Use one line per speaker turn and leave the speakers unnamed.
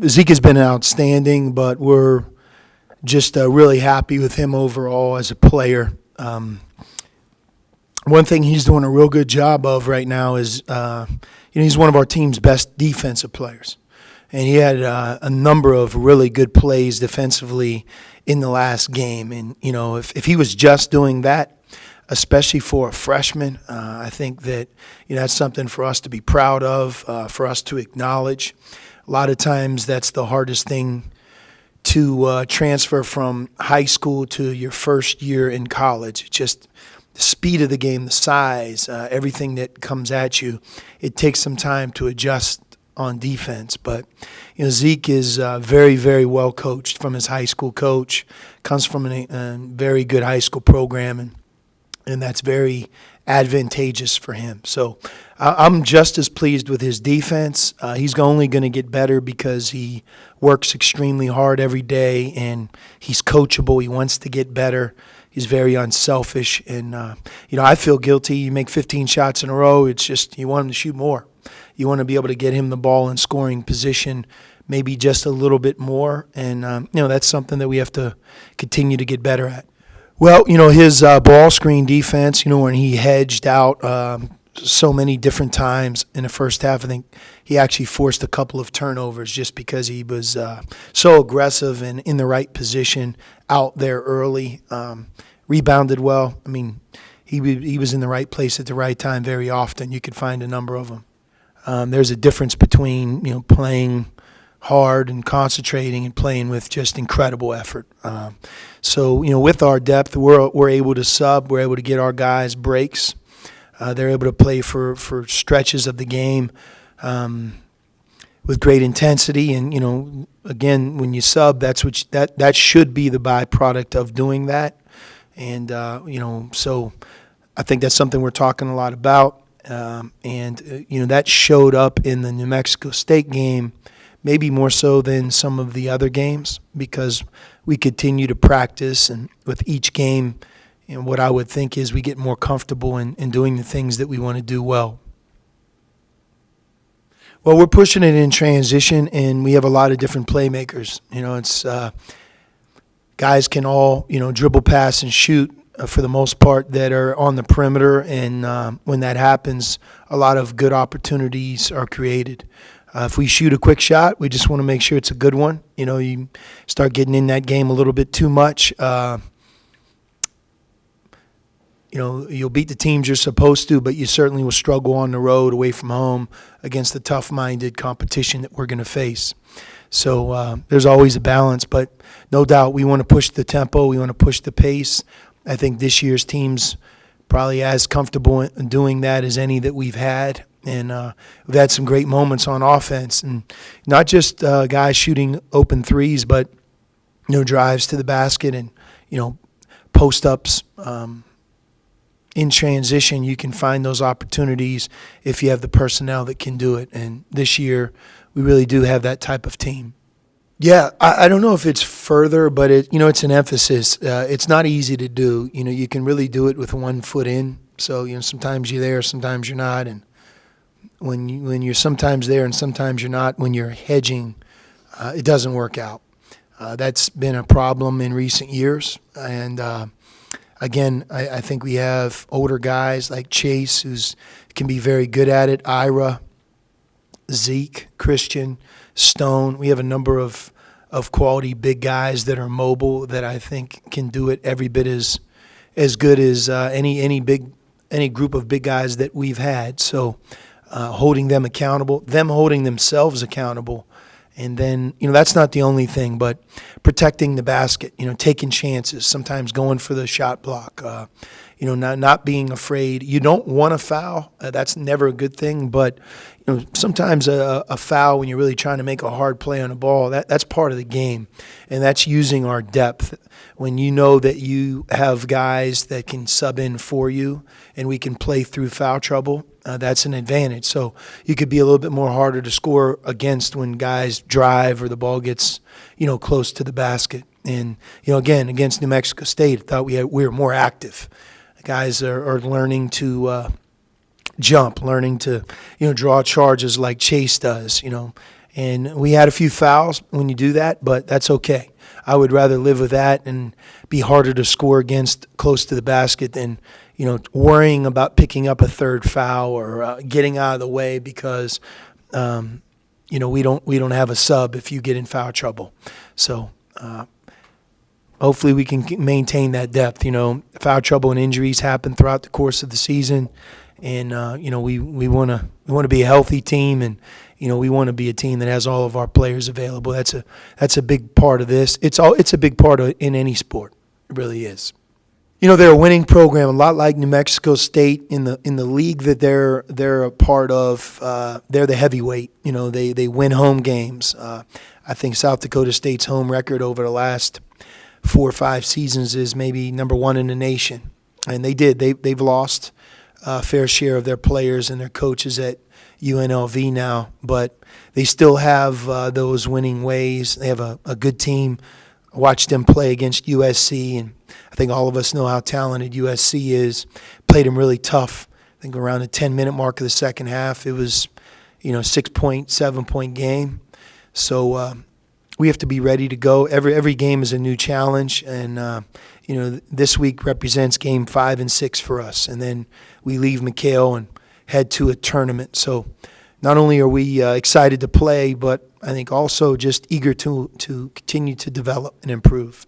Zeke has been outstanding, but we're just really happy with him overall as a player. One thing he's doing a real good job of right now is, he's one of our team's best defensive players. And he had a number of really good plays defensively in the last game. And, if he was just doing that, especially for a freshman, I think that, that's something for us to be proud of, for us to acknowledge. A lot of times that's the hardest thing to transfer from high school to your first year in college. Just the speed of the game, the size, everything that comes at you, it takes some time to adjust on defense. But, Zeke is very, very well coached from his high school coach, comes from a very good high school program, and that's very advantageous for him. So I'm just as pleased with his defense. He's only going to get better because he works extremely hard every day, and he's coachable. He wants to get better. He's very unselfish. And, I feel guilty. You make 15 shots in a row, it's just you want him to shoot more. You want to be able to get him the ball in scoring position maybe just a little bit more. And, that's something that we have to continue to get better at. Well, his ball screen defense, when he hedged out so many different times in the first half, I think he actually forced a couple of turnovers just because he was so aggressive and in the right position out there early. Rebounded well. I mean, he was in the right place at the right time very often. You could find a number of them. There's a difference between, playing hard and concentrating and playing with just incredible effort. So, with our depth, we're able to sub. We're able to get our guys breaks. They're able to play for stretches of the game with great intensity. And, again, when you sub, that should be the byproduct of doing that. And, so I think that's something we're talking a lot about. That showed up in the New Mexico State game, maybe more so than some of the other games, because we continue to practice, and with each game, what I would think is we get more comfortable in doing the things that we want to do well. Well, we're pushing it in transition, and we have a lot of different playmakers. It's guys can all, dribble, pass, and shoot for the most part that are on the perimeter, and when that happens, a lot of good opportunities are created. If we shoot a quick shot, we just want to make sure it's a good one. You start getting in that game a little bit too much. You'll beat the teams you're supposed to, but you certainly will struggle on the road away from home against the tough-minded competition that we're going to face. So there's always a balance, but no doubt we want to push the tempo. We want to push the pace. I think this year's team's probably as comfortable in doing that as any that we've had. And we've had some great moments on offense, and not just guys shooting open threes, but drives to the basket and post-ups in transition. You can find those opportunities if you have the personnel that can do it. And this year, we really do have that type of team. Yeah, I don't know if it's further, but it's an emphasis. It's not easy to do. You can really do it with one foot in. So sometimes you're there, sometimes you're not, and when you're sometimes there and sometimes you're not, when you're hedging, it doesn't work out. That's been a problem in recent years. And, again, I think we have older guys like Chase, who's can be very good at it, Ira, Zeke, Christian, Stone. We have a number of quality big guys that are mobile that I think can do it every bit as good as any group of big guys that we've had. So holding them accountable, them holding themselves accountable, and then that's not the only thing, but protecting the basket, taking chances, sometimes going for the shot block, not being afraid. You don't want to foul. That's never a good thing, but sometimes a foul when you're really trying to make a hard play on a ball, that's part of the game, and that's using our depth. When you know that you have guys that can sub in for you and we can play through foul trouble, that's an advantage. So you could be a little bit more harder to score against when guys drive or the ball gets close to the basket. And again, against New Mexico State, I thought we were more active. Guys are learning to jump, learning to draw charges like Chase does, And we had a few fouls when you do that, but that's okay. I would rather live with that and be harder to score against close to the basket than, worrying about picking up a third foul or getting out of the way because, we don't have a sub if you get in foul trouble. So hopefully we can maintain that depth. Foul trouble and injuries happen throughout the course of the season, and we want to be a healthy team, and we want to be a team that has all of our players available. That's a big part of this. It's a big part in any sport. It really is. They're a winning program, a lot like New Mexico State in the league that they're a part of. They're the heavyweight. They win home games. I think South Dakota State's home record over the last 4 or 5 seasons is maybe number 1 in the nation, and they've lost a fair share of their players and their coaches at UNLV now, but they still have those winning ways. They have a good team. I watched them play against USC, and I think all of us know how talented USC is. Played them really tough. I think around the 10-minute mark of the second half, it was 6-point, 7-point game. So we have to be ready to go. Every game is a new challenge, and this week represents game 5 and 6 for us, and then we leave McKale and head to a tournament. So not only are we excited to play, but I think also just eager to continue to develop and improve.